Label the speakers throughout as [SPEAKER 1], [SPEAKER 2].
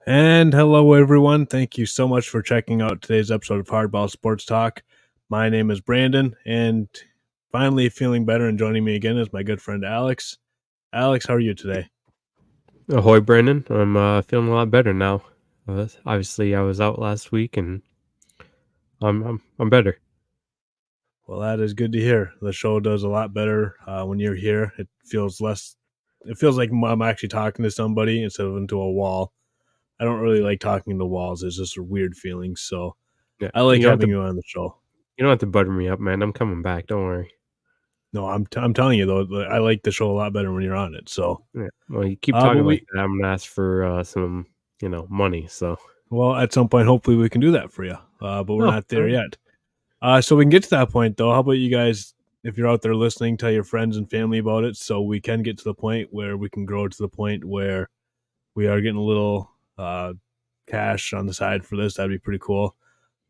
[SPEAKER 1] And hello, everyone. Thank you so much for checking out today's episode of Hardball Sports Talk. My name is Brandon, and finally feeling better and joining me again is my good friend Alex. Alex, how are you today?
[SPEAKER 2] Ahoy, Brandon. I'm feeling a lot better now. Obviously, I was out last week, and I'm better.
[SPEAKER 1] Well, that is good to hear. The show does a lot better when you're here. It feels less. It feels like I'm actually talking to somebody instead of into a wall. I don't really like talking to walls. It's just a weird feeling. So
[SPEAKER 2] Yeah,
[SPEAKER 1] I like having you on the show.
[SPEAKER 2] you don't have to butter me up, man. I'm coming back. Don't worry.
[SPEAKER 1] No, I'm telling you though, I like the show a lot better when you're on it. So,
[SPEAKER 2] Yeah. Well, you keep
[SPEAKER 1] but
[SPEAKER 2] talking like
[SPEAKER 1] we
[SPEAKER 2] that, I'm gonna ask for some, money. So.
[SPEAKER 1] Well, at some point, hopefully, we can do that for you, but we're
[SPEAKER 2] Oh,
[SPEAKER 1] not there yet. So we can get to that point, though. How about you guys, if you're out there listening, tell your friends and family about it so we can get to the point where we can grow to the point where we are getting a little cash on the side for this. That'd be pretty cool.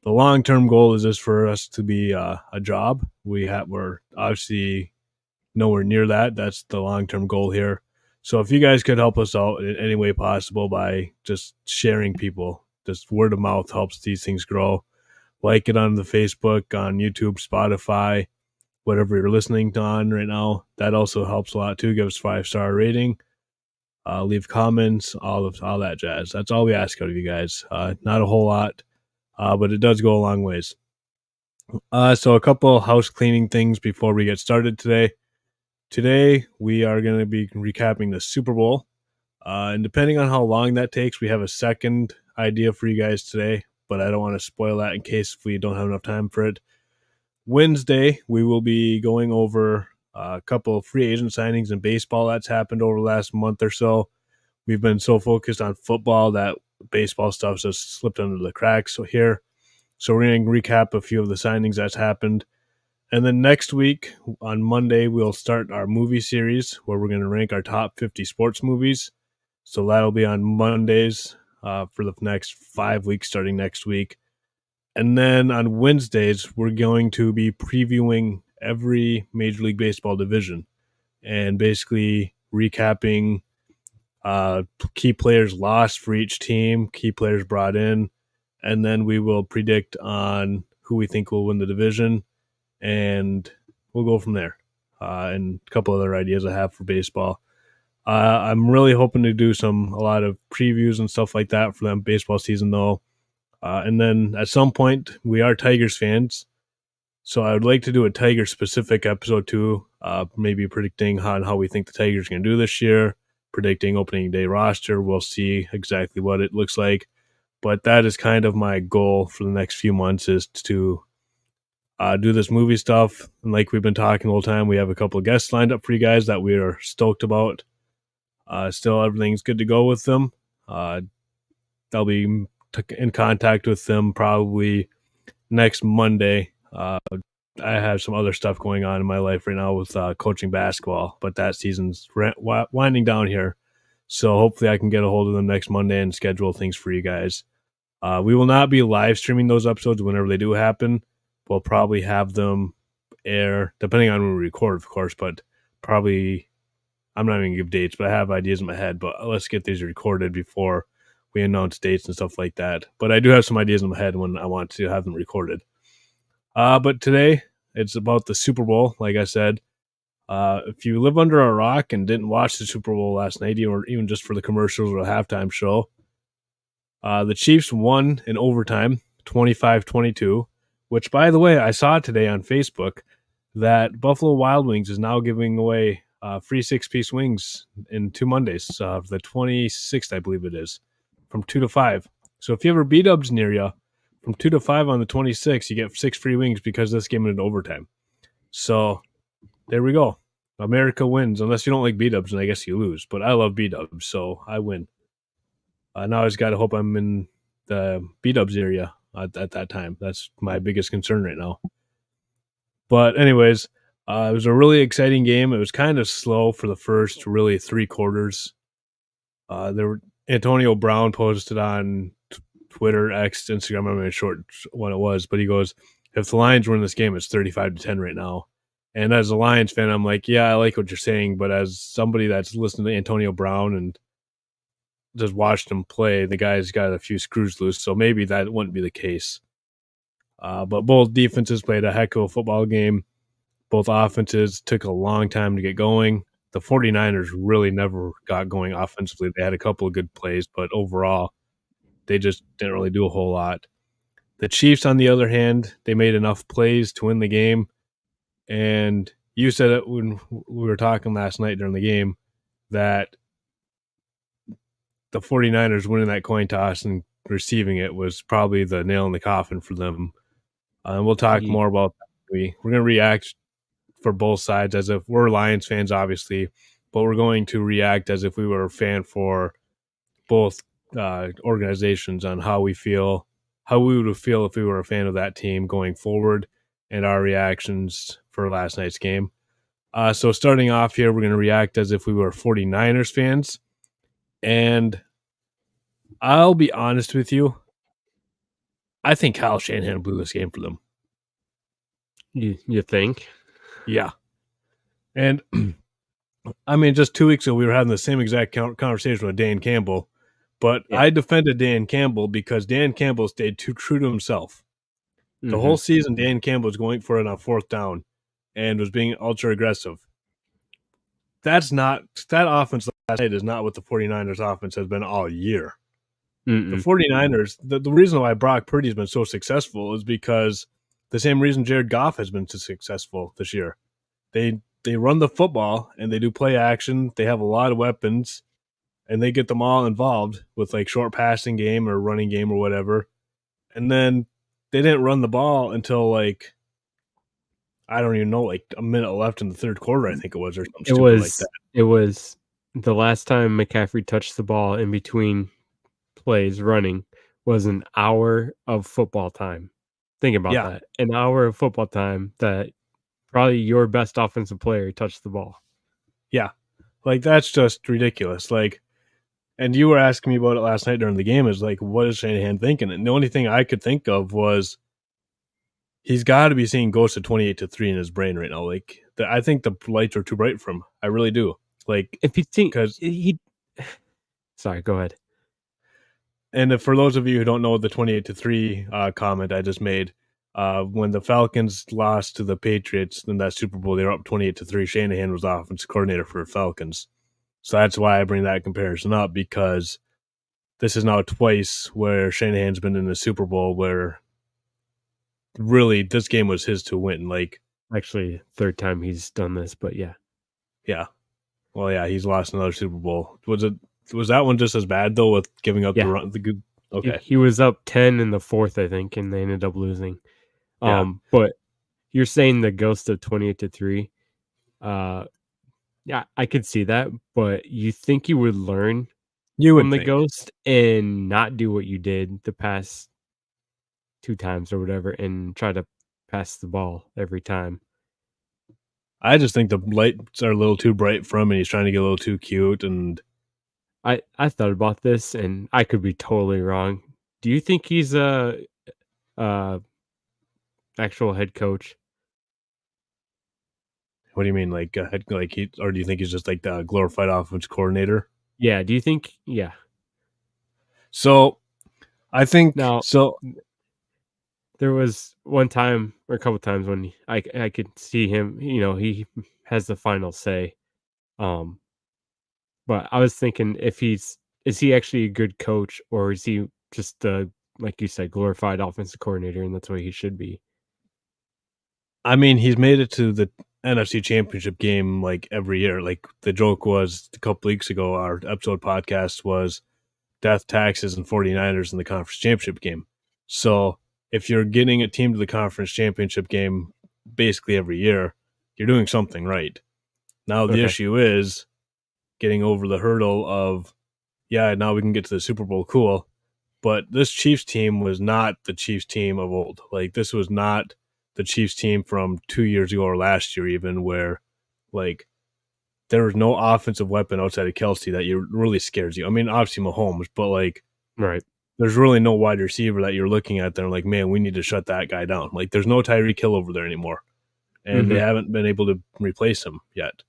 [SPEAKER 1] The long term goal is just for us to be a job. We're obviously nowhere near that. That's the long term goal here. So if you guys could help us out in any way possible by just sharing people, just word of mouth helps these things grow. Like it on the Facebook, on YouTube, Spotify, whatever you're listening to on right now. That also helps a lot too. Give us 5-star rating. Leave comments, all that jazz. That's all we ask out of you guys. Not a whole lot, but it does go a long ways. So a couple house cleaning things before we get started today. Today, we are going to be recapping the Super Bowl. And depending on how long that takes, we have a second idea for you guys today, but I don't want to spoil that in case we don't have enough time for it. Wednesday, we will be going over a couple of free agent signings in baseball that's happened over the last month or so. We've been so focused on football that baseball stuff just slipped under the cracks here. So we're going to recap a few of the signings that's happened. And then next week on Monday, we'll start our movie series where we're going to rank our top 50 sports movies. So that'll be on Mondays for the next 5 weeks starting next week. And then on Wednesdays, we're going to be previewing every Major League Baseball division and basically recapping key players lost for each team, key players brought in, and then we will predict on who we think will win the division, and we'll go from there. And a couple other ideas I have for baseball. I'm really hoping to do a lot of previews and stuff like that for them baseball season though. And then at some point, we are Tigers fans, so I would like to do a Tiger specific episode too. Maybe predicting how we think the Tigers are going to do this year, predicting opening day roster. We'll see exactly what it looks like, but that is kind of my goal for the next few months is to do this movie stuff. And like we've been talking the whole time, we have a couple of guests lined up for you guys that we are stoked about. Still, everything's good to go with them. I'll be in contact with them probably next Monday. I have some other stuff going on in my life right now with coaching basketball, but that season's winding down here. So hopefully I can get a hold of them next Monday and schedule things for you guys. We will not be live streaming those episodes whenever they do happen. We'll probably have them air, depending on when we record, of course, but probably, I'm not even going to give dates, but I have ideas in my head, but let's get these recorded before we announce dates and stuff like that. But I do have some ideas in my head when I want to have them recorded. But today, it's about the Super Bowl, like I said. If you live under a rock and didn't watch the Super Bowl last night, or even just for the commercials or the halftime show, the Chiefs won in overtime, 25-22, which, by the way, I saw today on Facebook that Buffalo Wild Wings is now giving away free 6-piece wings in 2 Mondays, the 26th, I believe it is, from 2 to 5. So if you have a B-dubs near you, from 2 to 5 on the 26th, you get 6 free wings because this game in overtime. So there we go. America wins, unless you don't like B-dubs, and I guess you lose. But I love B-dubs, so I win. Now I just got to hope I'm in the B-dubs area at that time. That's my biggest concern right now. But anyways, it was a really exciting game. It was kind of slow for the first really 3 quarters. Antonio Brown posted on Twitter, X, Instagram, I'm not even sure when it was, but he goes, if the Lions win this game, it's 35-10 right now. And as a Lions fan, I'm like, yeah, I like what you're saying, but as somebody that's listened to Antonio Brown and just watched him play, the guy's got a few screws loose, so maybe that wouldn't be the case. But both defenses played a heck of a football game. Both offenses took a long time to get going. The 49ers really never got going offensively. They had a couple of good plays, but overall, they just didn't really do a whole lot. The Chiefs, on the other hand, they made enough plays to win the game. And you said it when we were talking last night during the game that the 49ers winning that coin toss and receiving it was probably the nail in the coffin for them. And we'll talk
[SPEAKER 2] Ye
[SPEAKER 1] more about that. We're going to react for both sides as if we're Lions fans, obviously, but we're going to react as if we were a fan for both organizations on how we feel, how we would feel if we were a fan of that team going forward, and our reactions for last night's game. So starting off here, we're going to react as if we were 49ers fans. And I'll be honest with you, I think Kyle Shanahan blew this game for them.
[SPEAKER 2] you think?
[SPEAKER 1] Yeah. And I mean, just 2 weeks ago, we were having the same exact conversation with Dan Campbell, but
[SPEAKER 2] Yeah.
[SPEAKER 1] I defended Dan Campbell because Dan Campbell stayed too true to himself. The
[SPEAKER 2] Mhm.
[SPEAKER 1] whole season, Dan Campbell was going for it on fourth down and was being ultra aggressive. That offense last night is not what the 49ers offense has been all year. The
[SPEAKER 2] Mm-mm.
[SPEAKER 1] 49ers, the reason why Brock Purdy's been so successful is because the same reason Jared Goff has been so successful this year. They run the football and they do play action. They have a lot of weapons and they get them all involved with like short passing game or running game or whatever. And then they didn't run the ball until like I don't even know, like a minute left in the third quarter, I think it was, or something
[SPEAKER 2] It
[SPEAKER 1] stupid like
[SPEAKER 2] was
[SPEAKER 1] that.
[SPEAKER 2] it was the last time McCaffrey touched the ball in between plays running was an hour of football time. Think about
[SPEAKER 1] Yeah,
[SPEAKER 2] that. An hour of football time that probably your best offensive player touched the ball.
[SPEAKER 1] yeah. Like that's just ridiculous. Like, and you were asking me about it last night during the game. Is like, what is Shanahan thinking? And the only thing I could think of was he's got to be seeing Ghost of 28-3 in his brain right now. Like, I think the lights are too bright for him. I really do. Like,
[SPEAKER 2] If you think
[SPEAKER 1] because
[SPEAKER 2] he Sorry, go ahead.
[SPEAKER 1] and if, for those of you who don't know the 28-3 comment I just made, when the Falcons lost to the Patriots in that Super Bowl, they were up 28-3. Shanahan was the offensive coordinator for the Falcons. So that's why I bring that comparison up, because this is now twice where Shanahan's been in the Super Bowl where really this game was his to win. Like,
[SPEAKER 2] Actually, third time he's done this, but yeah.
[SPEAKER 1] yeah. Well, yeah, he's lost another Super Bowl. Was that one just as bad though with giving up the
[SPEAKER 2] Yeah.
[SPEAKER 1] run the good okay.
[SPEAKER 2] He was up 10 in the fourth, I think, and they ended up losing.
[SPEAKER 1] Yeah.
[SPEAKER 2] But you're saying the ghost of 28-3. Yeah, I could see that, but you think you would learn
[SPEAKER 1] You
[SPEAKER 2] from
[SPEAKER 1] would
[SPEAKER 2] the
[SPEAKER 1] think.
[SPEAKER 2] ghost and not do what you did the past 2 times or whatever and try to pass the ball every time.
[SPEAKER 1] I just think the lights are a little too bright for him and he's trying to get a little too cute, and
[SPEAKER 2] I thought about this and I could be totally wrong. Do you think he's a actual head coach?
[SPEAKER 1] what do you mean, like he, or do you think he's just like the glorified offense coordinator?
[SPEAKER 2] Yeah, do you think yeah.
[SPEAKER 1] So I think
[SPEAKER 2] Now,
[SPEAKER 1] so.
[SPEAKER 2] there was one time or a couple times when I could see him, he has the final say. Um, but I was thinking if is he actually a good coach or is he just like you said, glorified offensive coordinator and that's what he should be?
[SPEAKER 1] I mean, he's made it to the NFC Championship game like every year. Like the joke was a couple weeks ago, our episode podcast was death, taxes, and 49ers in the conference championship game. So if you're getting a team to the conference championship game basically every year, you're doing something right. Now the
[SPEAKER 2] Okay.
[SPEAKER 1] issue is getting over the hurdle of, yeah, now we can get to the Super Bowl, cool. But this Chiefs team was not the Chiefs team of old. Like this was not the Chiefs team from 2 years ago or last year, even where like there was no offensive weapon outside of Kelsey that really scares you. I mean, obviously Mahomes, but like
[SPEAKER 2] Right.
[SPEAKER 1] there's really no wide receiver that you're looking at there like, man, we need to shut that guy down. Like there's no Tyreek Hill over there anymore. And they
[SPEAKER 2] Mhm.
[SPEAKER 1] haven't been able to replace him yet.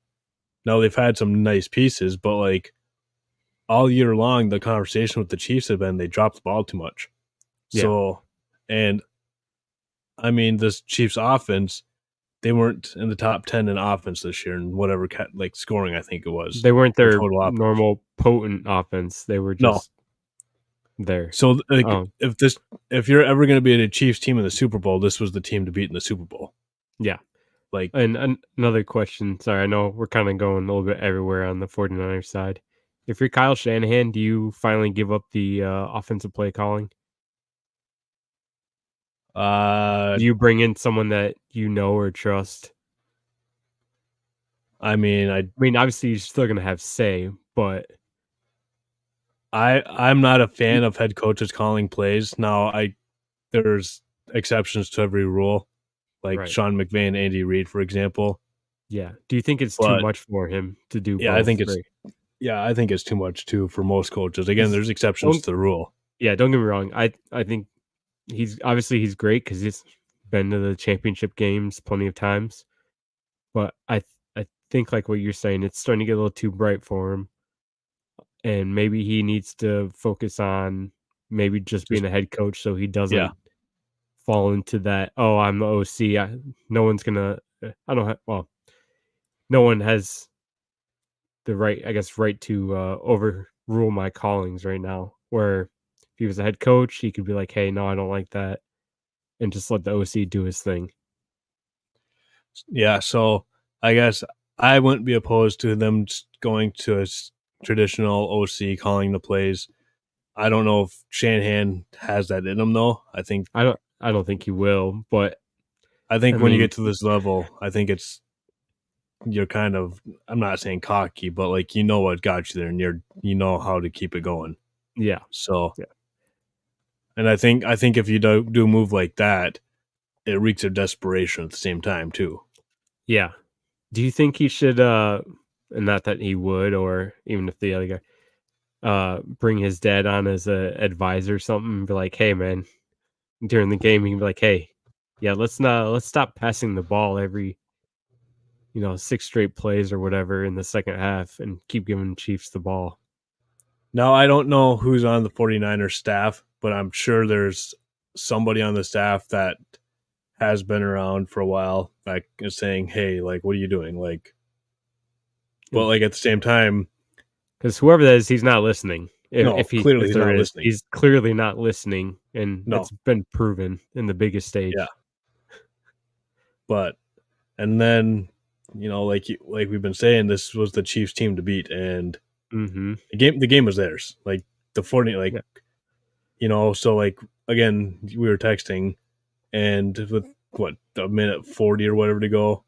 [SPEAKER 1] Now they've had some nice pieces, but like all year long, the conversation with the Chiefs had been they dropped the ball too much.
[SPEAKER 2] Yeah.
[SPEAKER 1] So, and I mean, this Chiefs offense, they weren't in the top 10 in offense this year and whatever like scoring, I think it was
[SPEAKER 2] They weren't
[SPEAKER 1] or
[SPEAKER 2] their
[SPEAKER 1] total offense.
[SPEAKER 2] normal potent offense. They were
[SPEAKER 1] No.
[SPEAKER 2] just there.
[SPEAKER 1] So like
[SPEAKER 2] Um,
[SPEAKER 1] if you're ever going to be a Chiefs team in the Super Bowl, this was the team to beat in the Super Bowl.
[SPEAKER 2] yeah.
[SPEAKER 1] Like
[SPEAKER 2] And another question, sorry, I know we're kinda going a little bit everywhere on the 49ers side. If you're Kyle Shanahan, do you finally give up the, offensive play calling?
[SPEAKER 1] uh
[SPEAKER 2] Do you bring in someone that you know or trust?
[SPEAKER 1] I mean, I
[SPEAKER 2] I mean, obviously, you're still gonna have say, but
[SPEAKER 1] I'm not a
[SPEAKER 2] y
[SPEAKER 1] fan of head coaches calling plays. Now, there's exceptions to every rule, like
[SPEAKER 2] right,
[SPEAKER 1] Sean McVay and Andy Reid, for example.
[SPEAKER 2] yeah. Do you think it's too
[SPEAKER 1] But
[SPEAKER 2] much for him to do
[SPEAKER 1] yeah, I
[SPEAKER 2] both?
[SPEAKER 1] think it's
[SPEAKER 2] Right?
[SPEAKER 1] yeah, I think it's too much too for most coaches. Again,
[SPEAKER 2] 'Cause
[SPEAKER 1] there's exceptions
[SPEAKER 2] don't
[SPEAKER 1] to the rule.
[SPEAKER 2] yeah, don't get me wrong, I think he's great because he's been to the championship games plenty of times, but I think like what you're saying, it's starting to get a little too bright for him, and maybe he needs to focus on maybe just
[SPEAKER 1] Just
[SPEAKER 2] being a head coach so he
[SPEAKER 1] yeah,
[SPEAKER 2] doesn't fall into that, "Oh, I'm the OC, no one's gonna I don't have well, no one has the right, I guess, right to, overrule my callings right now," where if he was a head coach, he could be like, "Hey, no, I don't like that," and just let the OC do his thing.
[SPEAKER 1] yeah. So I guess I wouldn't be opposed to them going to a traditional OC calling the plays. I don't know if Shanahan has that in him though.
[SPEAKER 2] I don't think he will, but,
[SPEAKER 1] I
[SPEAKER 2] I
[SPEAKER 1] think when you
[SPEAKER 2] mean
[SPEAKER 1] get to this level, I think it's you're kind of I'm not saying cocky, but like you know what got you there and you know how to keep it going.
[SPEAKER 2] yeah,
[SPEAKER 1] So,
[SPEAKER 2] yeah.
[SPEAKER 1] and I think if you do a move like that, it reeks of desperation at the same time too.
[SPEAKER 2] Yeah. Do you think he should, and not that he would, or even if the other guy, bring his dad on as a advisor or something and be like, "Hey, man," during the game, he can be like, "Hey, yeah, let's stop passing the ball every, 6 straight plays or whatever in the second half and keep giving Chiefs the ball."
[SPEAKER 1] Now, I don't know who's on the 49ers staff, but I'm sure there's somebody on the staff that has been around for a while that is saying, "Hey, like what are you doing?" Like but like at the same time,
[SPEAKER 2] Because whoever that is, he's not listening.
[SPEAKER 1] no, clearly
[SPEAKER 2] If
[SPEAKER 1] he's
[SPEAKER 2] there
[SPEAKER 1] not
[SPEAKER 2] is,
[SPEAKER 1] listening.
[SPEAKER 2] he's clearly not listening, and
[SPEAKER 1] No.
[SPEAKER 2] it's been proven in the biggest
[SPEAKER 1] Yeah.
[SPEAKER 2] stage.
[SPEAKER 1] But and then, like we've been saying, this was the Chiefs team to beat and
[SPEAKER 2] Mhm.
[SPEAKER 1] the game was theirs. Like the 40 like
[SPEAKER 2] Yeah.
[SPEAKER 1] so like again, we were texting and with what a minute 40 or whatever to go,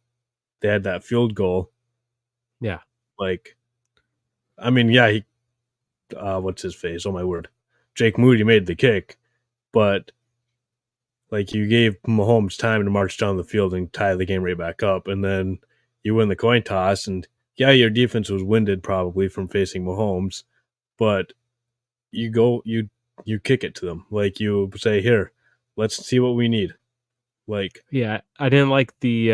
[SPEAKER 1] they had that field goal.
[SPEAKER 2] Yeah.
[SPEAKER 1] Like I mean, yeah, he what's his face? Oh my word. Jake Moody made the kick, but like you gave Mahomes time to march down the field and tie the game right back up, and then you win the coin toss. And yeah, your defense was winded probably from facing Mahomes, but you kick it to them. Like you say, here, let's see what we need. Like,
[SPEAKER 2] Yeah, I didn't like the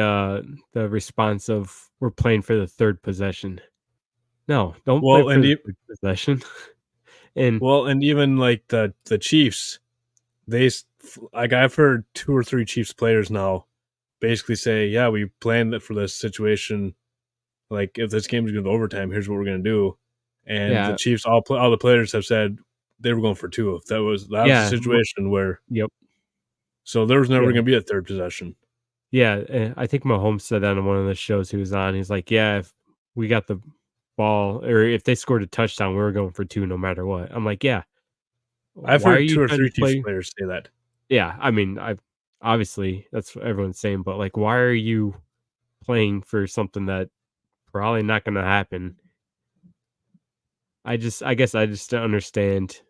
[SPEAKER 2] response of, "We're playing for the 3rd possession." No, don't play
[SPEAKER 1] well,
[SPEAKER 2] for
[SPEAKER 1] and
[SPEAKER 2] the 3rd possession. And
[SPEAKER 1] even like the Chiefs, they like I've heard two or three Chiefs players now basically say, yeah, we planned it for this situation. Like if this game's going to overtime, here's what we're going to do. And the
[SPEAKER 2] yeah,
[SPEAKER 1] Chiefs, all the players have said they were going for two. If that was a
[SPEAKER 2] yeah,
[SPEAKER 1] situation where
[SPEAKER 2] yep,
[SPEAKER 1] so there was never
[SPEAKER 2] yeah,
[SPEAKER 1] going to be a third possession.
[SPEAKER 2] yeah, I think Mahomes said that on one of the shows he was on. He's like, "Yeah, if we got the ball or if they scored a touchdown, we were going for 2 no matter what." I'm like, "Yeah,
[SPEAKER 1] I've
[SPEAKER 2] why are
[SPEAKER 1] heard
[SPEAKER 2] you
[SPEAKER 1] two or
[SPEAKER 2] trying to
[SPEAKER 1] three Chiefs
[SPEAKER 2] play?"
[SPEAKER 1] players say that.
[SPEAKER 2] Yeah, I mean, I obviously, that's what everyone's saying, but, like, why are you playing for something that probably not gonna happen? I guess I just don't understand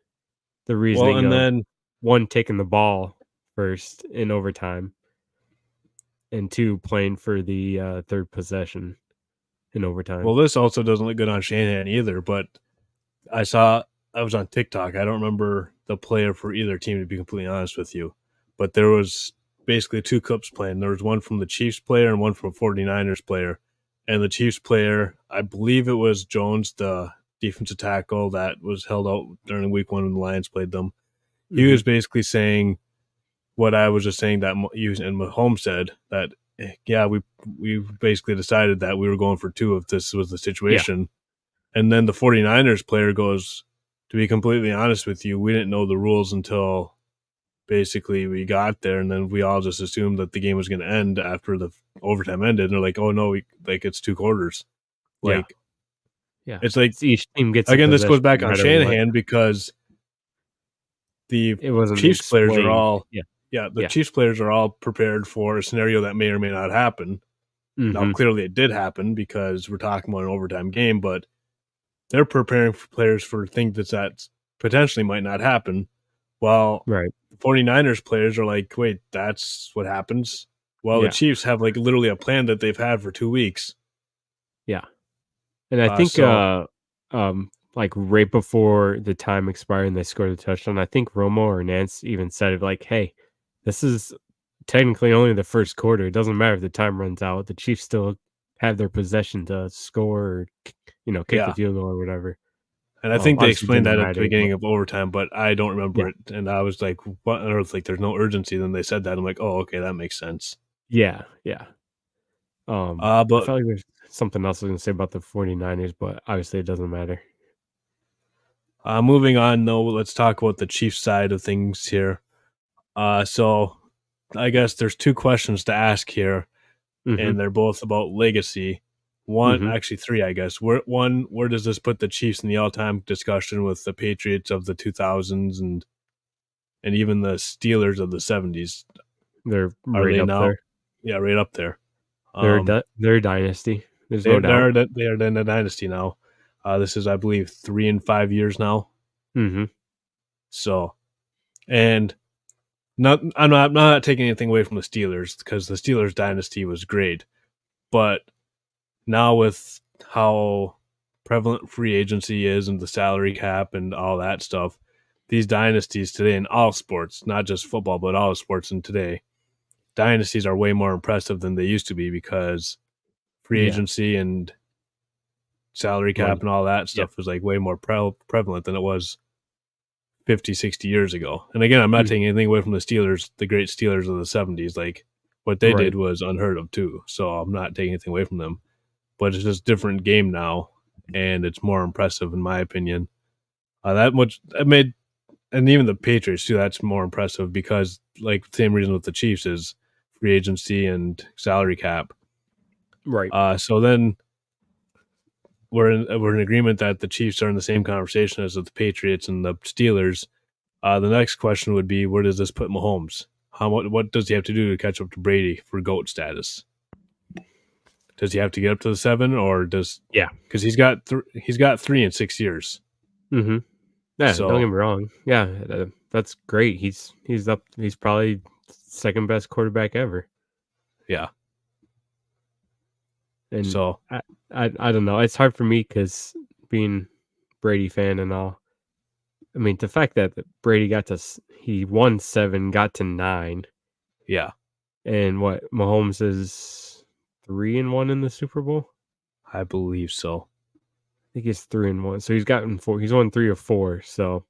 [SPEAKER 2] the
[SPEAKER 1] Well,
[SPEAKER 2] reasoning
[SPEAKER 1] and
[SPEAKER 2] of,
[SPEAKER 1] then
[SPEAKER 2] 1, taking the ball first in overtime, and 2, playing for the, 3rd possession in overtime.
[SPEAKER 1] this also doesn't look good on Shanahan either. But I saw I was on TikTok. I don't remember the player for either team to be completely honest with you, but there was basically two clips playing. There was one from the Chiefs player and one from a 49ers player. And the Chiefs player, I believe it was Jones, the defensive tackle that was held out during week one when the Lions played them. He
[SPEAKER 2] Mhm.
[SPEAKER 1] was basically saying what I was just saying that you and Mahomes said that, yeah, we basically decided that we were going for two if this was the
[SPEAKER 2] Yeah.
[SPEAKER 1] situation. And then the 49ers player goes, to be completely honest with you, we didn't know the rules until basically we got there, and then we all just assumed that the game was going to end after the overtime ended. And they're like, "Oh no, like it's two quarters."
[SPEAKER 2] Yeah.
[SPEAKER 1] Like
[SPEAKER 2] Yeah.
[SPEAKER 1] it's like
[SPEAKER 2] It's each team gets a
[SPEAKER 1] again, this goes
[SPEAKER 2] possession
[SPEAKER 1] back
[SPEAKER 2] no
[SPEAKER 1] on
[SPEAKER 2] matter what.
[SPEAKER 1] Shanahan because the
[SPEAKER 2] It wasn't
[SPEAKER 1] Chiefs players are
[SPEAKER 2] explained.
[SPEAKER 1] all,
[SPEAKER 2] Yeah.
[SPEAKER 1] yeah, the
[SPEAKER 2] Yeah.
[SPEAKER 1] Chiefs players are all prepared for a scenario that may or may not happen. Now,
[SPEAKER 2] Mhm.
[SPEAKER 1] clearly, it did happen because we're talking about an overtime game, but they're preparing for players for things that potentially might not happen. While
[SPEAKER 2] Right.
[SPEAKER 1] the 49ers players are like, wait, that's what happens. While the
[SPEAKER 2] Yeah.
[SPEAKER 1] Chiefs have like literally a plan that they've had for 2 weeks.
[SPEAKER 2] Yeah. And I think,
[SPEAKER 1] So
[SPEAKER 2] like, right before the time expired and they scored a touchdown, I think Romo or Nance even said it like, "Hey, this is technically only the first quarter. It doesn't matter if the time runs out. The Chiefs still have their possession to score or, kick the
[SPEAKER 1] yeah,
[SPEAKER 2] field goal or whatever."
[SPEAKER 1] and I think they
[SPEAKER 2] Obviously, it
[SPEAKER 1] explained
[SPEAKER 2] didn't
[SPEAKER 1] that at the
[SPEAKER 2] matter, but
[SPEAKER 1] beginning of overtime, but I don't remember
[SPEAKER 2] yeah.
[SPEAKER 1] it. And I was like, what on earth? Like, there's no urgency. Then they said that. I'm like, oh, okay, that makes sense.
[SPEAKER 2] Yeah, yeah. I
[SPEAKER 1] But
[SPEAKER 2] felt like there's something else I was gonna say about the 49ers, but obviously it doesn't matter.
[SPEAKER 1] moving on, though, let's talk about the Chiefs side of things here. So I guess there's two questions to ask here,
[SPEAKER 2] Mhm.
[SPEAKER 1] and they're both about legacy. One,
[SPEAKER 2] Mhm.
[SPEAKER 1] actually three, I guess. Where does this put the Chiefs in the all-time discussion with the Patriots of the 2000s and even the Steelers of the 70s?
[SPEAKER 2] They're
[SPEAKER 1] Are
[SPEAKER 2] right
[SPEAKER 1] they
[SPEAKER 2] up
[SPEAKER 1] now?
[SPEAKER 2] there.
[SPEAKER 1] Yeah, right up there.
[SPEAKER 2] They're
[SPEAKER 1] Um,
[SPEAKER 2] they're a dynasty. There's no
[SPEAKER 1] they
[SPEAKER 2] doubt.
[SPEAKER 1] they are in the dynasty now. This is, I believe, 3 and 5 years now.
[SPEAKER 2] Mhm.
[SPEAKER 1] So, and I'm not taking anything away from the Steelers because the Steelers dynasty was great, but now with how prevalent free agency is and the salary cap and all that stuff, these dynasties today in all sports, not just football, but all sports in today, dynasties are way more impressive than they used to be because free
[SPEAKER 2] Yeah.
[SPEAKER 1] agency and salary cap
[SPEAKER 2] Money.
[SPEAKER 1] and all that
[SPEAKER 2] Yep.
[SPEAKER 1] stuff was like way more prevalent than it was 50, 60 years ago. And again, I'm not
[SPEAKER 2] Mhm.
[SPEAKER 1] taking anything away from the Steelers, the great Steelers of the 70s. Like what they did
[SPEAKER 2] Right.
[SPEAKER 1] was unheard of too. So I'm not taking anything away from them. But it's just a different game now, and it's more impressive in my opinion. That made, and even the Patriots too. That's more impressive because, like, same reason with the Chiefs is free agency and salary cap.
[SPEAKER 2] Right.
[SPEAKER 1] So then we're in agreement that the Chiefs are in the same conversation as the Patriots and the Steelers. The next question would be, where does this put Mahomes? What does he have to do to catch up to Brady for GOAT status? Does he have to get up to the seven, or does,
[SPEAKER 2] Yeah.
[SPEAKER 1] because he's got 3 in 6 years?
[SPEAKER 2] Mhm. Yeah, don't get
[SPEAKER 1] So
[SPEAKER 2] me wrong. Yeah, that's great. He's probably second best quarterback ever.
[SPEAKER 1] yeah,
[SPEAKER 2] And
[SPEAKER 1] so
[SPEAKER 2] I I don't know. It's hard for me because being Brady fan and all. I mean, the fact that Brady he won 7, got to 9,
[SPEAKER 1] yeah,
[SPEAKER 2] and what Mahomes is 3-1 in the Super Bowl.
[SPEAKER 1] I believe so.
[SPEAKER 2] I think he's 3-1. So he's gotten 4. He's won 3 or 4. So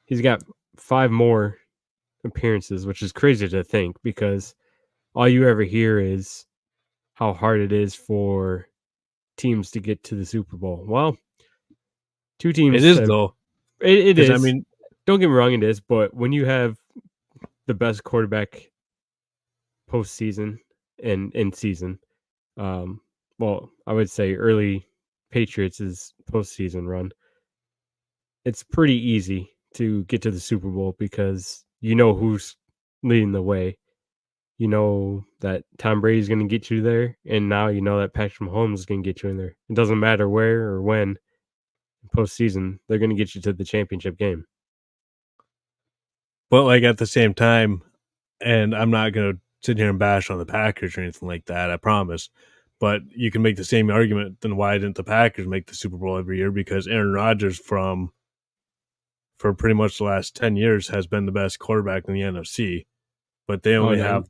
[SPEAKER 2] he's got 5 more appearances, which is crazy to think because all you ever hear is how hard it is for teams to get to the Super Bowl. Well, 2
[SPEAKER 1] It
[SPEAKER 2] teams
[SPEAKER 1] is
[SPEAKER 2] have
[SPEAKER 1] though,
[SPEAKER 2] it
[SPEAKER 1] because I
[SPEAKER 2] is.
[SPEAKER 1] mean,
[SPEAKER 2] Don't get me wrong, it is, but when you have the best quarterback postseason and in season, um, well, I would say early Patriots' postseason run, it's pretty easy to get to the Super Bowl because you know who's leading the way. You know that Tom Brady's gonna get you there, and now you know that Patrick Mahomes is gonna get you in there. It doesn't matter where or when, postseason, they're gonna get you to the championship game.
[SPEAKER 1] but like at the same time, and I'm not gonna sit here and bash on the Packers or anything like that. I promise. But you can make the same argument. Then why didn't the Packers make the Super Bowl every year? Because Aaron Rodgers, for pretty much the last 10 years, has been the best quarterback in the NFC. But they
[SPEAKER 2] Oh,
[SPEAKER 1] only
[SPEAKER 2] no,
[SPEAKER 1] have,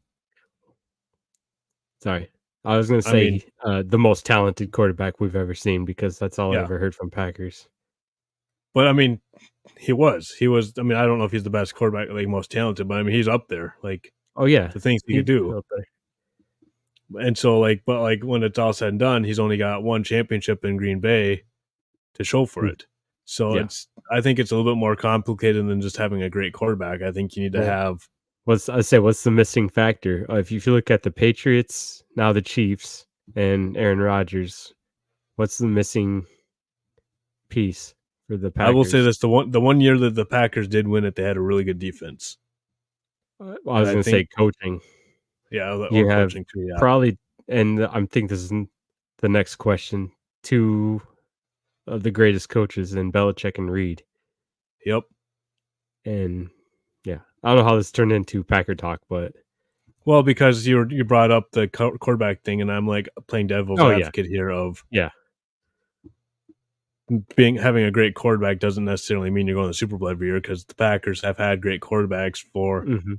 [SPEAKER 2] sorry. I was gonna
[SPEAKER 1] I mean,
[SPEAKER 2] say, the most talented quarterback we've ever seen because that's all I
[SPEAKER 1] yeah,
[SPEAKER 2] ever heard from Packers.
[SPEAKER 1] But I mean, he was. I mean, I don't know if he's the best quarterback, like most talented, but I mean, he's up there. Like
[SPEAKER 2] Oh yeah,
[SPEAKER 1] the things he could
[SPEAKER 2] he's
[SPEAKER 1] do.
[SPEAKER 2] up there.
[SPEAKER 1] And so, but when it's all said and done, he's only got one championship in Green Bay to show for
[SPEAKER 2] Mm,
[SPEAKER 1] it. So
[SPEAKER 2] yeah.
[SPEAKER 1] I think it's a little bit more complicated than just having a great quarterback. I think you need to
[SPEAKER 2] Well,
[SPEAKER 1] have.
[SPEAKER 2] what's the missing factor? If you look at the Patriots, now the Chiefs, and Aaron Rodgers, what's the missing piece for the
[SPEAKER 1] I will say
[SPEAKER 2] Packers?
[SPEAKER 1] this: the one year that the Packers did win it, they had a really good defense,
[SPEAKER 2] I
[SPEAKER 1] and
[SPEAKER 2] was
[SPEAKER 1] I
[SPEAKER 2] gonna say
[SPEAKER 1] think
[SPEAKER 2] coaching.
[SPEAKER 1] or
[SPEAKER 2] You have
[SPEAKER 1] coaching too. Yeah.
[SPEAKER 2] probably, and I'm think this is the next question. Two of the greatest coaches in Belichick and Reed,
[SPEAKER 1] Yep.
[SPEAKER 2] and yeah, I don't know how this turned into Packer talk, but
[SPEAKER 1] Well, because you brought up the quarterback thing, and I'm like playing devil's
[SPEAKER 2] oh yeah,
[SPEAKER 1] advocate here of
[SPEAKER 2] yeah,
[SPEAKER 1] having a great quarterback doesn't necessarily mean you're going to the Super Bowl every year because the Packers have had great quarterbacks for
[SPEAKER 2] hmm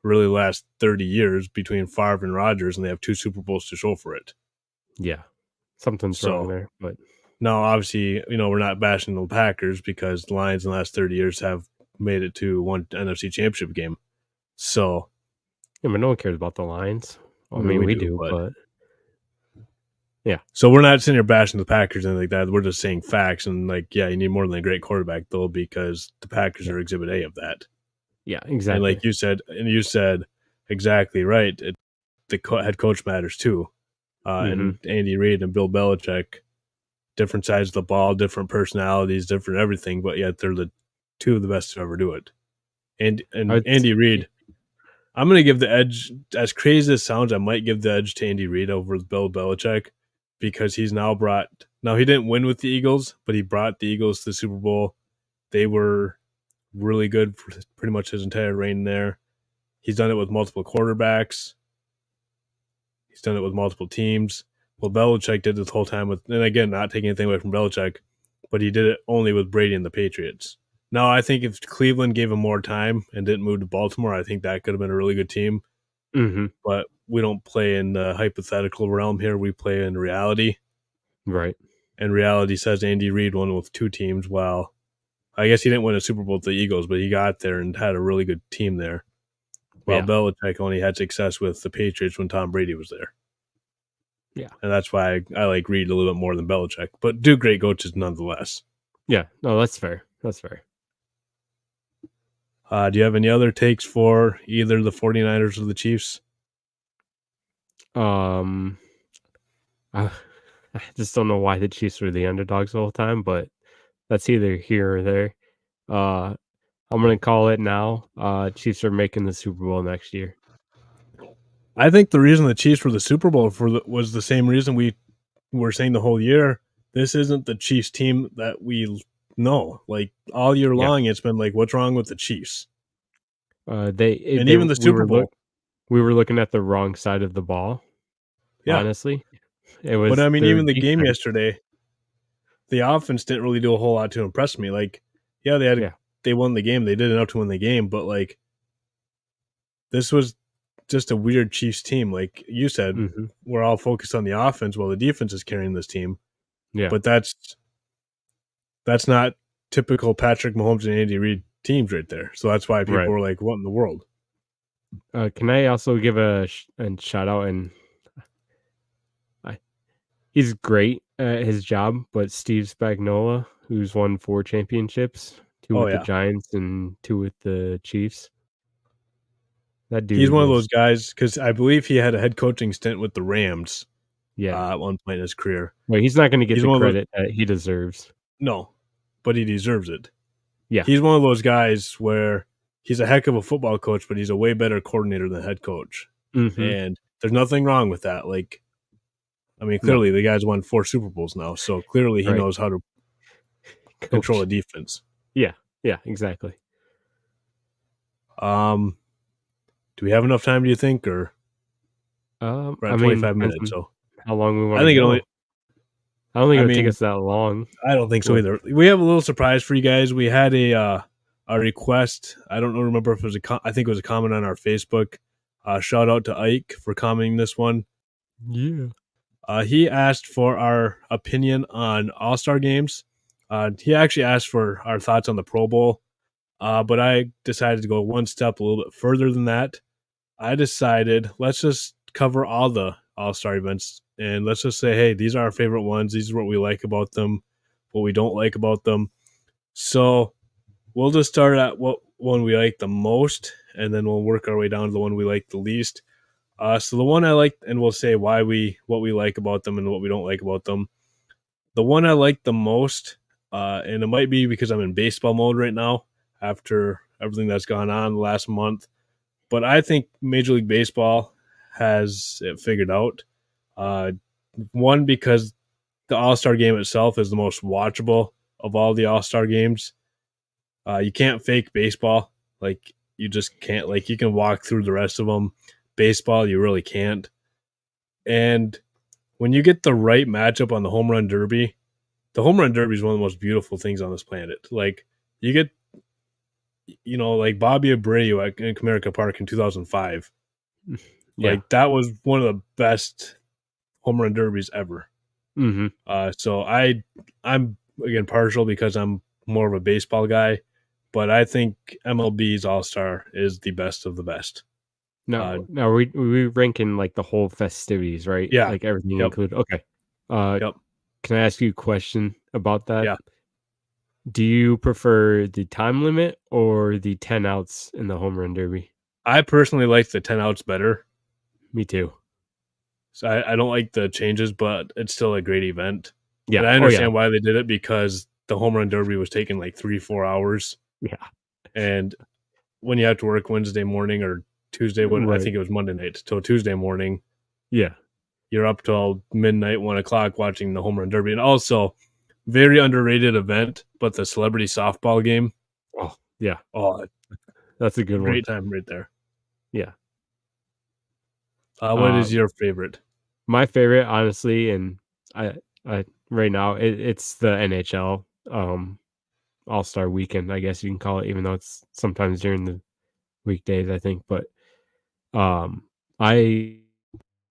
[SPEAKER 1] really the last 30 years between Favre and Rodgers, and they have two Super Bowls to show for it.
[SPEAKER 2] yeah, something's wrong
[SPEAKER 1] So
[SPEAKER 2] there, but
[SPEAKER 1] now, obviously, we're not bashing the Packers because the Lions in the last 30 years have made it to one NFC Championship game. So,
[SPEAKER 2] yeah, but no one cares about the Lions.
[SPEAKER 1] I
[SPEAKER 2] I
[SPEAKER 1] mean,
[SPEAKER 2] mean,
[SPEAKER 1] we
[SPEAKER 2] we
[SPEAKER 1] do,
[SPEAKER 2] do,
[SPEAKER 1] but
[SPEAKER 2] but yeah,
[SPEAKER 1] so we're not sitting here bashing the Packers and like that. We're just saying facts and like, yeah, you need more than a great quarterback though because the Packers
[SPEAKER 2] yeah,
[SPEAKER 1] are Exhibit A of that.
[SPEAKER 2] yeah,
[SPEAKER 1] And
[SPEAKER 2] exactly.
[SPEAKER 1] like you said exactly right. The head coach matters too.
[SPEAKER 2] hmm
[SPEAKER 1] And Andy Reid and Bill Belichick, different sides of the ball, different personalities, different everything, but yet they're the two of the best to ever do it. And
[SPEAKER 2] I'd
[SPEAKER 1] Andy Reid, I'm going to give the edge. As crazy as it sounds, I might give the edge to Andy Reid over Bill Belichick because he's now brought. Now he didn't win with the Eagles, but he brought the Eagles to the Super Bowl. They were really good for pretty much his entire reign there. He's done it with multiple quarterbacks. He's done it with multiple teams. Well, Belichick did this whole time with, and again, not taking anything away from Belichick, but he did it only with Brady and the Patriots. Now, I think if Cleveland gave him more time and didn't move to Baltimore, I think that could have been a really good team.
[SPEAKER 2] hmm
[SPEAKER 1] But we don't play in the hypothetical realm here. We play in reality.
[SPEAKER 2] right,
[SPEAKER 1] And reality says Andy Reid won with two teams. Well, I guess he didn't win a Super Bowl with the Eagles, but he got there and had a really good team there. While
[SPEAKER 2] yeah,
[SPEAKER 1] Belichick only had success with the Patriots when Tom Brady was there.
[SPEAKER 2] yeah,
[SPEAKER 1] And that's why I like Reid a little bit more than Belichick, but do great coaches nonetheless.
[SPEAKER 2] yeah. No, that's fair. That's fair.
[SPEAKER 1] Do you have any other takes for either the 49ers or the Chiefs?
[SPEAKER 2] Um, I, I just don't know why the Chiefs were the underdogs the whole time, but that's either here or there. Uh, I'm gonna call it now. Chiefs are making the Super Bowl next year.
[SPEAKER 1] I think the reason the Chiefs were the Super Bowl was the same reason we were saying the whole year. This isn't the Chiefs team that we know. Like all year
[SPEAKER 2] Yeah.
[SPEAKER 1] long, it's been like, what's wrong with the Chiefs? And
[SPEAKER 2] They
[SPEAKER 1] even the Super Bowl,
[SPEAKER 2] we were looking at the wrong side of the ball.
[SPEAKER 1] yeah.
[SPEAKER 2] Honestly, it
[SPEAKER 1] But I
[SPEAKER 2] was
[SPEAKER 1] mean,
[SPEAKER 2] their
[SPEAKER 1] even the game
[SPEAKER 2] defense.
[SPEAKER 1] yesterday, the offense didn't really do a whole lot to impress me. Like, yeah,
[SPEAKER 2] Yeah.
[SPEAKER 1] they won the game. They did enough to win the game, but like this was just a weird Chiefs team. Like you said,
[SPEAKER 2] hmm
[SPEAKER 1] we're all focused on the offense while the defense is carrying this team.
[SPEAKER 2] Yeah.
[SPEAKER 1] But that's not typical Patrick Mahomes and Andy Reid teams right there. So that's why people
[SPEAKER 2] Right.
[SPEAKER 1] were like, "What in the world?"
[SPEAKER 2] Can I also give a shout out and I, he's great at his job, but Steve Spagnuolo, who's won 4 championships, two
[SPEAKER 1] Oh
[SPEAKER 2] with the
[SPEAKER 1] yeah,
[SPEAKER 2] Giants and two with the Chiefs. That
[SPEAKER 1] he's
[SPEAKER 2] dude
[SPEAKER 1] one of those
[SPEAKER 2] is
[SPEAKER 1] guys because I believe he had a head coaching stint with the Rams
[SPEAKER 2] yeah.
[SPEAKER 1] at one point in his career.
[SPEAKER 2] Well, he's not going to get
[SPEAKER 1] He's
[SPEAKER 2] the
[SPEAKER 1] one of those
[SPEAKER 2] credit that he deserves.
[SPEAKER 1] no, but he deserves it.
[SPEAKER 2] Yeah.
[SPEAKER 1] He's one of those guys where he's a heck of a football coach, but he's a way better coordinator than head coach.
[SPEAKER 2] hmm
[SPEAKER 1] And there's nothing wrong with that. Like, I mean,
[SPEAKER 2] No.
[SPEAKER 1] clearly the guy's won 4 Super Bowls now, so clearly he
[SPEAKER 2] Right.
[SPEAKER 1] knows how to control a
[SPEAKER 2] Coach.
[SPEAKER 1] defense.
[SPEAKER 2] Yeah. Yeah. Exactly.
[SPEAKER 1] Um, do we have enough time? Do you think, or we're
[SPEAKER 2] I
[SPEAKER 1] at
[SPEAKER 2] mean,
[SPEAKER 1] 25
[SPEAKER 2] depends
[SPEAKER 1] minutes?
[SPEAKER 2] on
[SPEAKER 1] So
[SPEAKER 2] how long we want
[SPEAKER 1] I
[SPEAKER 2] to
[SPEAKER 1] think it
[SPEAKER 2] go.
[SPEAKER 1] only.
[SPEAKER 2] I don't think
[SPEAKER 1] I
[SPEAKER 2] it'll take
[SPEAKER 1] mean,
[SPEAKER 2] us that long.
[SPEAKER 1] I don't think so
[SPEAKER 2] What?
[SPEAKER 1] either. We have a little surprise for you guys. We had a request. I don't remember if it was I think it was a comment on our Facebook. Shout out to Ike for commenting this one.
[SPEAKER 2] Yeah.
[SPEAKER 1] He asked for our opinion on All Star games. He actually asked for our thoughts on the Pro Bowl, but I decided to go one step a little bit further than that. I decided let's just cover all the All Star events and let's just say, hey, these are our favorite ones. These are what we like about them, what we don't like about them. So we'll just start at what one we like the most, and then we'll work our way down to the one we like the least. So the one I like, and we'll say why we what we like about them and what we don't like about them. The one I like the most, and it might be because I'm in baseball mode right now after everything that's gone on the last month. But I think Major League Baseball has it figured out. Uh, One, because the All Star game itself is the most watchable of all the All Star games. You can't fake baseball. Like, you just can't. Like, you can walk through the rest of them. Baseball, you really can't. And when you get the right matchup on the home run derby, the home run derby is one of the most beautiful things on this planet. Like, you get, like Bobby Abreu at Comerica Park in 2005.
[SPEAKER 2] Yeah.
[SPEAKER 1] Like, that was one of the best home run derbies ever.
[SPEAKER 2] Mhm.
[SPEAKER 1] So I'm again partial because I'm more of a baseball guy, but I think MLB's All Star is the best of the best. Uh,
[SPEAKER 2] Now we ranking, like, the whole festivities, right?
[SPEAKER 1] yeah,
[SPEAKER 2] Like, everything
[SPEAKER 1] yep,
[SPEAKER 2] included. Okay. Uh,
[SPEAKER 1] yep,
[SPEAKER 2] can I ask you a question about that?
[SPEAKER 1] yeah.
[SPEAKER 2] Do you prefer the time limit or the 10 outs in the home run derby?
[SPEAKER 1] I personally like the 10 outs better.
[SPEAKER 2] Me too.
[SPEAKER 1] So I don't like the changes, but it's still a great event. And
[SPEAKER 2] Yeah.
[SPEAKER 1] I
[SPEAKER 2] Oh, yeah.
[SPEAKER 1] understand why they did it because the home run derby was taking like 3-4 hours,
[SPEAKER 2] Yeah.
[SPEAKER 1] and when you have to work Wednesday morning or Tuesday, what I
[SPEAKER 2] Right.
[SPEAKER 1] think it was Monday night till Tuesday morning,
[SPEAKER 2] Yeah.
[SPEAKER 1] you're up till midnight, 1 o'clock watching the home run derby. And also, very underrated event, but the celebrity softball game.
[SPEAKER 2] Oh, yeah.
[SPEAKER 1] Oh,
[SPEAKER 2] That's a good one.
[SPEAKER 1] great time right there.
[SPEAKER 2] Yeah.
[SPEAKER 1] What
[SPEAKER 2] Uh,
[SPEAKER 1] is your favorite?
[SPEAKER 2] my favorite, honestly, and I right now, it's the NHL, All-Star Weekend, I guess you can call it, even though it's sometimes during the weekdays, I think, but, I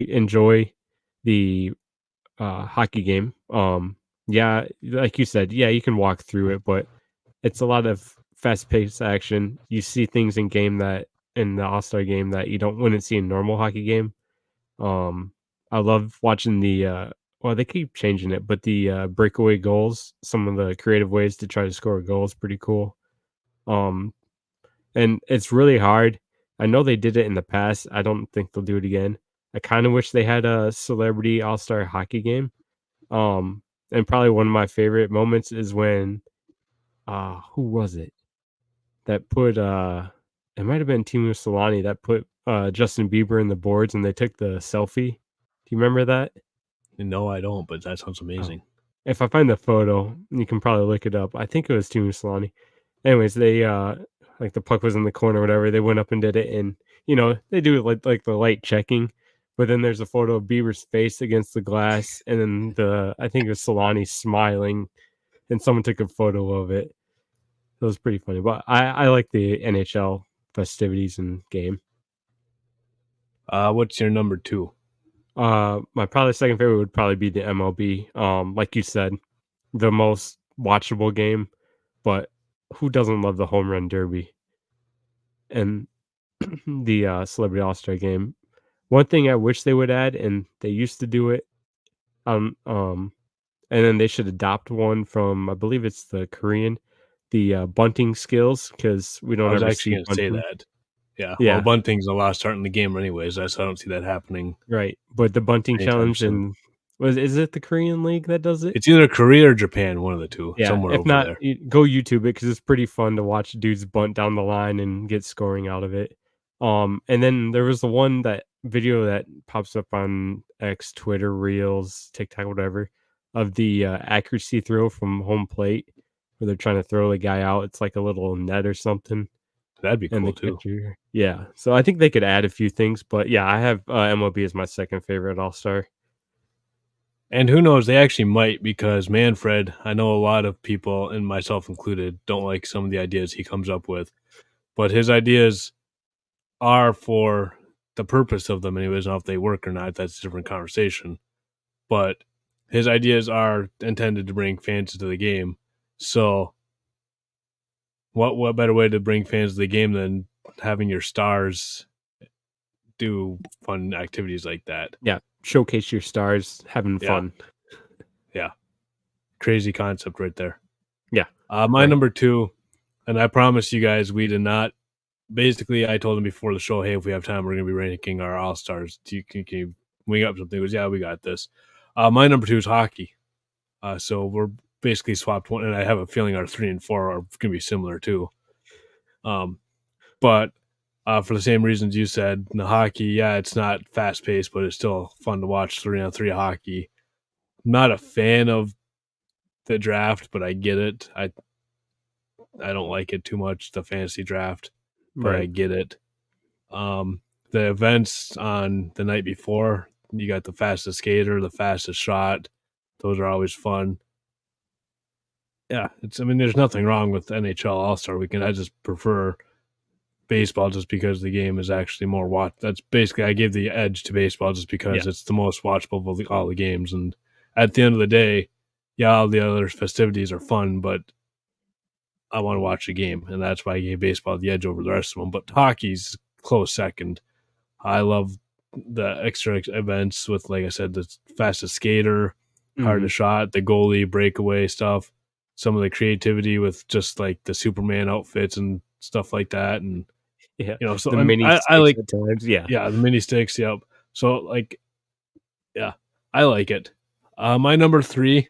[SPEAKER 2] enjoy the, hockey game. Yeah, like you said, yeah, you can walk through it, but it's a lot of fast-paced action. You see things in the All-Star game that you wouldn't see in normal hockey game. Um, I love watching well, they keep changing it, but the, breakaway goals, some of the creative ways to try to score a goal is pretty cool. Um, and it's really hard. I know they did it in the past. I don't think they'll do it again. I kinda wish they had a celebrity all-star hockey game. And probably one of my favorite moments is when, who was it that put, it might have been Timu Solani that put, Justin Bieber in the boards and they took the selfie. Do you remember that?
[SPEAKER 1] No, I don't, but that sounds
[SPEAKER 2] Oh,
[SPEAKER 1] amazing.
[SPEAKER 2] if I find the photo, you can probably look it up. I think it was Timu Solani. Anyways, like, the puck was in the corner or whatever, they went up and did it, and, they do it like the light checking, but then there's a photo of Bieber's face against the glass, and then I think it was Solani smiling, and someone took a photo of it. It was pretty funny, but I like the NHL festivities and game.
[SPEAKER 1] What's your number two?
[SPEAKER 2] My probably second favorite would probably be the MLB. Like you said, the most watchable game, but who doesn't love the home run derby and the celebrity all-star game? One thing I wish they would add, and they used to do it, um, um, and then they should adopt one from, I believe it's the Korean, the bunting skills, because we
[SPEAKER 1] I
[SPEAKER 2] don't
[SPEAKER 1] was
[SPEAKER 2] ever
[SPEAKER 1] actually
[SPEAKER 2] see
[SPEAKER 1] going to say
[SPEAKER 2] bunting.
[SPEAKER 1] that. Yeah, well,
[SPEAKER 2] Yeah,
[SPEAKER 1] bunting's a lost start in the game, anyways. I don't see that happening
[SPEAKER 2] right. But the bunting
[SPEAKER 1] anytime
[SPEAKER 2] challenge
[SPEAKER 1] soon.
[SPEAKER 2] and is it the Korean league that does it?
[SPEAKER 1] It's either Korea or Japan, one of the two,
[SPEAKER 2] Yeah,
[SPEAKER 1] somewhere
[SPEAKER 2] if
[SPEAKER 1] over
[SPEAKER 2] not,
[SPEAKER 1] there.
[SPEAKER 2] go YouTube it because it's pretty fun to watch dudes bunt down the line and get scoring out of it. And then there was the one that video that pops up on X, Twitter, Reels, TikTok, whatever, of the accuracy throw from home plate where they're trying to throw the guy out. It's like a little net or something,
[SPEAKER 1] That'd be
[SPEAKER 2] and the
[SPEAKER 1] cool too.
[SPEAKER 2] catcher. Yeah, so I think they could add a few things, but yeah, I have MLB as my second favorite All Star.
[SPEAKER 1] And who knows, they actually might because Manfred, I know a lot of people, and myself included, don't like some of the ideas he comes up with. But his ideas are for the purpose of them, anyways. Now, if they work or not, that's a different conversation. But his ideas are intended to bring fans to the game. So what better way to bring fans to the game than having your stars do fun activities like that?
[SPEAKER 2] Yeah, showcase your stars, having
[SPEAKER 1] Yeah,
[SPEAKER 2] fun.
[SPEAKER 1] yeah, crazy concept right there.
[SPEAKER 2] Yeah,
[SPEAKER 1] My
[SPEAKER 2] right.
[SPEAKER 1] number two, and I promise you guys, we did not. Basically, I told him before the show, hey, if we have time, we're going to be ranking our all stars. Can you wing up something? He goes, yeah, we got this. My number two is hockey. So we're basically swapped one, and I have a feeling our 3 and 4 are going to be similar too. Um, but for the same reasons you said, in the hockey, yeah, it's not fast paced, but it's still fun to watch 3-on-3 hockey. I'm not a fan of the draft, but I get it. I don't like it too much, the fantasy draft, but I
[SPEAKER 2] Right.
[SPEAKER 1] get it. The events on the night before, you got the fastest skater, the fastest shot. Those are always fun. Yeah, it's. I mean, there's nothing wrong with NHL All Star Weekend. I just prefer baseball just because the game is actually more watch. That's basically I give the edge to baseball just
[SPEAKER 2] Yeah.
[SPEAKER 1] because it's the most watchable of all the games. And at the end of the day, yeah, all the other festivities are fun, but I want to watch the game, and that's why I gave baseball the edge over the rest of them. But hockey's close second. I love the extra events with, like I said, the fastest skater,
[SPEAKER 2] Mhm.
[SPEAKER 1] hardest shot, the goalie breakaway stuff, some of the creativity with just like the Superman outfits and stuff like that, and
[SPEAKER 2] Yeah,
[SPEAKER 1] so
[SPEAKER 2] the mini
[SPEAKER 1] I
[SPEAKER 2] sticks
[SPEAKER 1] like
[SPEAKER 2] at times, yeah.
[SPEAKER 1] yeah the mini sticks, yep. So like yeah, I like it. My number three,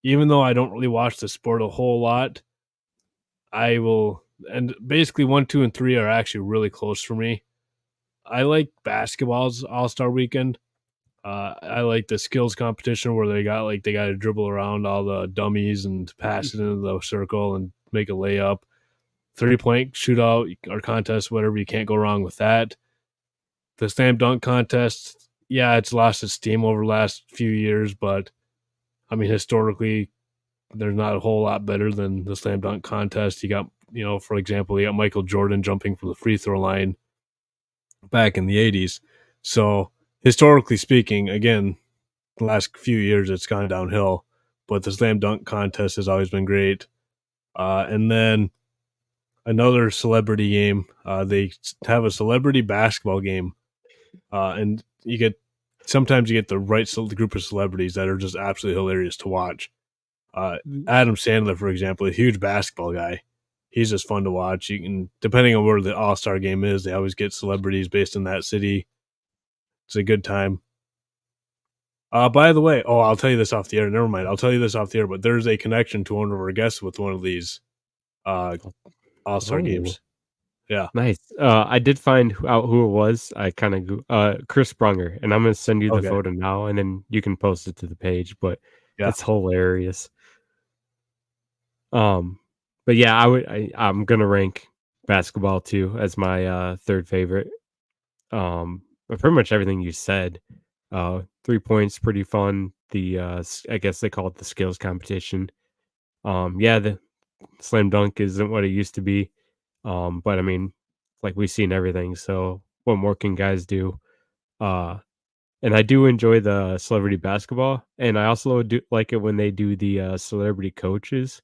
[SPEAKER 1] even though I don't really watch the sport a whole lot, I will, and basically 1, 2, and 3 are actually really close for me. I like basketball's All Star Weekend. I like the skills competition where they got to dribble around all the dummies and pass it into the circle and make a layup. 3-point shootout or contest, whatever. You can't go wrong with that. The slam dunk contest, yeah, it's lost its steam over the last few years, but I mean historically, there's not a whole lot better than the slam dunk contest. You got, for example, you got Michael Jordan jumping from the free throw line back in the 80s. So historically speaking, again, the last few years it's gone downhill, but the slam dunk contest has always been great. And then another celebrity game, they have a celebrity basketball game, and sometimes you get the right group of celebrities that are just absolutely hilarious to watch.
[SPEAKER 2] Mm,
[SPEAKER 1] Adam Sandler, for example, a huge basketball guy. He's just fun to watch. You can, depending on where the All Star game is, they always get celebrities based in that city. It's a good time. By the way, I'll tell you this off the air. Never mind. I'll tell you this off the air, but there's a connection to one of our guests with one of these uh, All Star
[SPEAKER 2] oh,
[SPEAKER 1] games. Yeah.
[SPEAKER 2] nice. I did find out who it was. I kinda Chris Brunger, and I'm gonna send you the
[SPEAKER 1] Okay.
[SPEAKER 2] photo now, and then you can post it to the page, but
[SPEAKER 1] Yeah.
[SPEAKER 2] it's hilarious. Um, but yeah, I'm gonna rank basketball too as my, 3rd favorite. But pretty much everything you said. 3 points, pretty fun. I guess they call it the skills competition. Yeah, the slam dunk isn't what it used to be. But I mean, like we've seen everything. So what more can guys do? Uh, and I do enjoy the celebrity basketball, and I also do like it when they do the celebrity coaches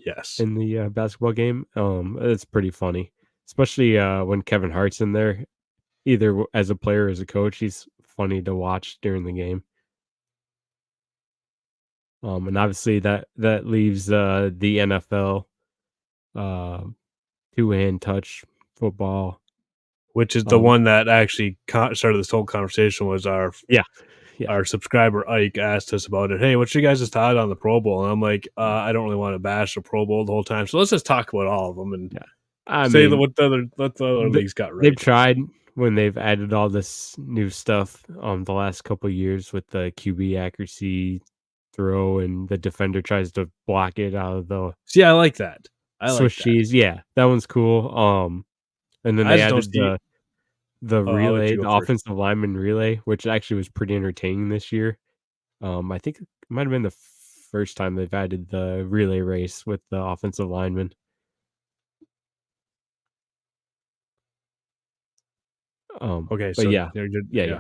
[SPEAKER 1] Yes.
[SPEAKER 2] in the basketball game. It's pretty funny, especially when Kevin Hart's in there, either as a player or as a coach. He's funny to watch during the game. And obviously that leaves the NFL, uh, two-hand touch football.
[SPEAKER 1] Which is the
[SPEAKER 2] Um,
[SPEAKER 1] one that actually started this whole conversation was
[SPEAKER 2] yeah, yeah,
[SPEAKER 1] our subscriber Ike asked us about it. Hey, what's your guys' thought on the Pro Bowl? And I'm like, I don't really want to bash the Pro Bowl the whole time, so let's just talk about all of them and
[SPEAKER 2] yeah. I
[SPEAKER 1] say that
[SPEAKER 2] mean,
[SPEAKER 1] what the other
[SPEAKER 2] th
[SPEAKER 1] leagues got
[SPEAKER 2] they've
[SPEAKER 1] right.
[SPEAKER 2] tried when they've added all this new stuff, the last couple years with the QB accuracy throw, and the defender tries to block it out of the
[SPEAKER 1] See, I like that. I
[SPEAKER 2] Swiss
[SPEAKER 1] like that.
[SPEAKER 2] cheese. Yeah, that one's cool. And then
[SPEAKER 1] I
[SPEAKER 2] they
[SPEAKER 1] just don't
[SPEAKER 2] added
[SPEAKER 1] see.
[SPEAKER 2] the
[SPEAKER 1] Oh, I'll let
[SPEAKER 2] relay,
[SPEAKER 1] you go
[SPEAKER 2] the
[SPEAKER 1] first.
[SPEAKER 2] offensive lineman relay, which actually was pretty entertaining this year. I think it might have been the first time they've added the relay race with the offensive lineman.
[SPEAKER 1] Okay,
[SPEAKER 2] But
[SPEAKER 1] so
[SPEAKER 2] yeah, yeah,
[SPEAKER 1] yeah.
[SPEAKER 2] yeah.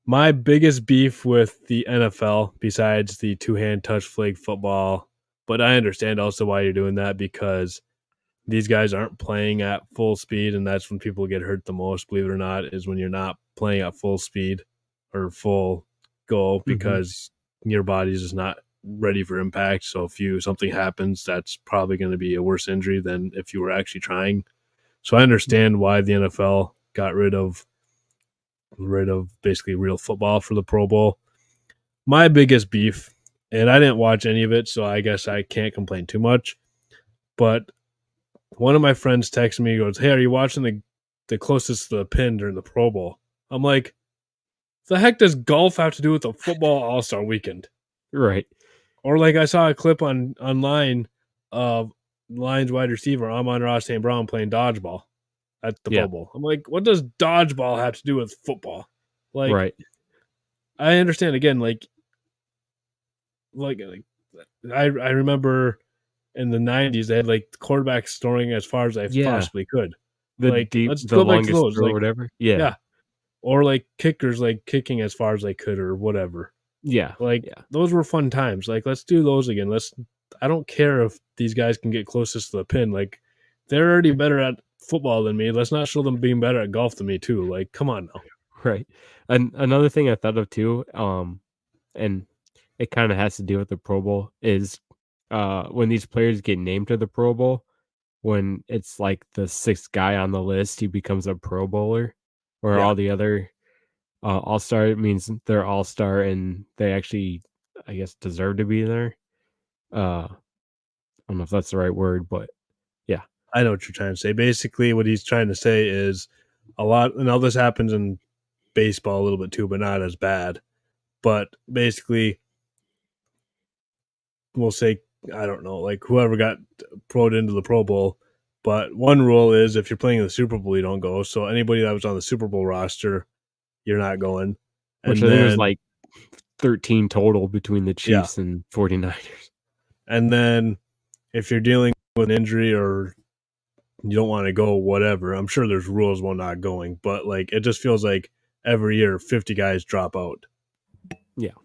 [SPEAKER 1] My biggest beef with the NFL, besides the two-hand touch flag football But I understand also why you're doing that, because these guys aren't playing at full speed, and that's when people get hurt the most, believe it or not, is when you're not playing at full speed or full go,
[SPEAKER 2] Mhm.
[SPEAKER 1] because your body's just not ready for impact. So if something happens, that's probably going to be a worse injury than if you were actually trying. So I understand why the NFL got rid of basically real football for the Pro Bowl. My biggest beef, and I didn't watch any of it, so I guess I can't complain too much, but one of my friends texted me, he goes, "Hey, are you watching the closest to the pin during the Pro Bowl?" I'm like, "The heck does golf have to do with the football All-Star weekend?"
[SPEAKER 2] Right.
[SPEAKER 1] Or like I saw a clip online of Lions wide receiver Amon-Ra St. Brown playing dodgeball at the
[SPEAKER 2] Yeah.
[SPEAKER 1] Pro Bowl. I'm like, what does dodgeball have to do with football? Like,
[SPEAKER 2] Right.
[SPEAKER 1] I understand again, like I remember in the '90s they had like quarterbacks throwing as far as they
[SPEAKER 2] Yeah.
[SPEAKER 1] possibly could. Like,
[SPEAKER 2] The
[SPEAKER 1] let's
[SPEAKER 2] the
[SPEAKER 1] go back to
[SPEAKER 2] longest
[SPEAKER 1] those.
[SPEAKER 2] throw or
[SPEAKER 1] Like,
[SPEAKER 2] whatever. Yeah.
[SPEAKER 1] yeah, or like kickers like kicking as far as they could or whatever.
[SPEAKER 2] Yeah.
[SPEAKER 1] Like,
[SPEAKER 2] Yeah.
[SPEAKER 1] those were fun times. Like, let's do those again. I don't care if these guys can get closest to the pin. Like, they're already better at football than me. Let's not show them being better at golf than me too. Like, come on now.
[SPEAKER 2] Right. And another thing I thought of too, and it kinda has to do with the Pro Bowl is, when these players get named to the Pro Bowl, when it's like the 6th guy on the list, he becomes a Pro Bowler, where
[SPEAKER 1] Yeah,
[SPEAKER 2] all the other, All-Star means they're All-Star and they actually, I guess, deserve to be there. I don't know if that's the right word, but yeah.
[SPEAKER 1] I know what you're trying to say. Basically, what he's trying to say is a lot. And all this happens in baseball a little bit too, but not as bad. But basically, we'll say, I don't know, like whoever got proed into the Pro Bowl. But one rule is if you're playing in the Super Bowl, you don't go. So anybody that was on the Super Bowl roster, you're not going.
[SPEAKER 2] Which
[SPEAKER 1] And
[SPEAKER 2] I think was
[SPEAKER 1] then,
[SPEAKER 2] like 13 total between the
[SPEAKER 1] yeah.
[SPEAKER 2] Chiefs and 49ers.
[SPEAKER 1] And then if you're dealing with an injury or you don't want to go, whatever, I'm sure there's rules while not going. But like, it just feels like every year 50 guys drop out.
[SPEAKER 2] Yeah.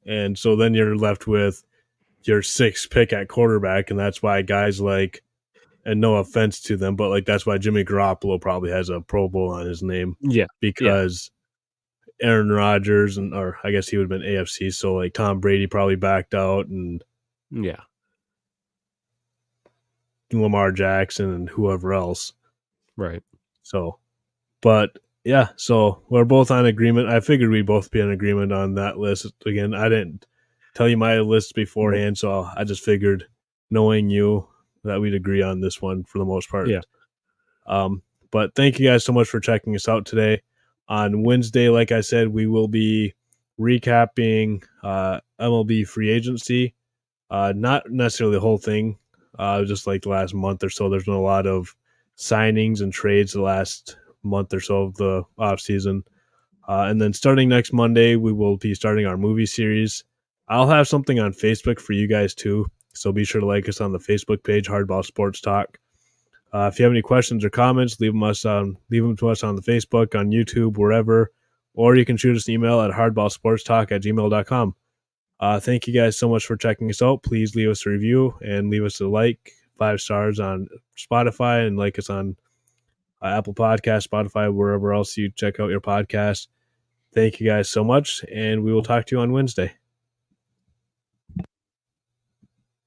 [SPEAKER 1] And so then you're left with your sixth pick at quarterback. And that's why guys like, and no offense to them, but like that's why Jimmy Garoppolo probably has a Pro Bowl on his name,
[SPEAKER 2] Yeah. Yeah.
[SPEAKER 1] because Aaron Rodgers or I guess he would have been AFC. So like Tom Brady probably backed out, and
[SPEAKER 2] Yeah.
[SPEAKER 1] Lamar Jackson and whoever else.
[SPEAKER 2] Right.
[SPEAKER 1] So, but yeah, so we're both on agreement. I figured we'd both be in agreement on that list. Again, I didn't tell you my list
[SPEAKER 2] Nope.
[SPEAKER 1] beforehand, so I just figured, knowing you, that we'd agree on this one for the most part.
[SPEAKER 2] Yeah.
[SPEAKER 1] Um, but thank you guys so much for checking us out today. On Wednesday, like I said, we will be recapping MLB free agency. Not necessarily the whole thing, just like the last month or so. There's been a lot of signings and trades the last month or so of the off season. And then starting next Monday, we will be starting our movie series. I'll have something on Facebook for you guys too, so be sure to like us on the Facebook page, Hardball Sports Talk. If you have any questions or comments, leave them to us on the Facebook, on YouTube, wherever, or you can shoot us an email at hardballsportstalk@gmail.com. Thank you guys so much for checking us out. Please leave us a review and leave us a like, 5 stars on Spotify, and like us on Apple Podcast, Spotify, wherever else you check out your podcast. Thank you guys so much, and we will talk to you on Wednesday.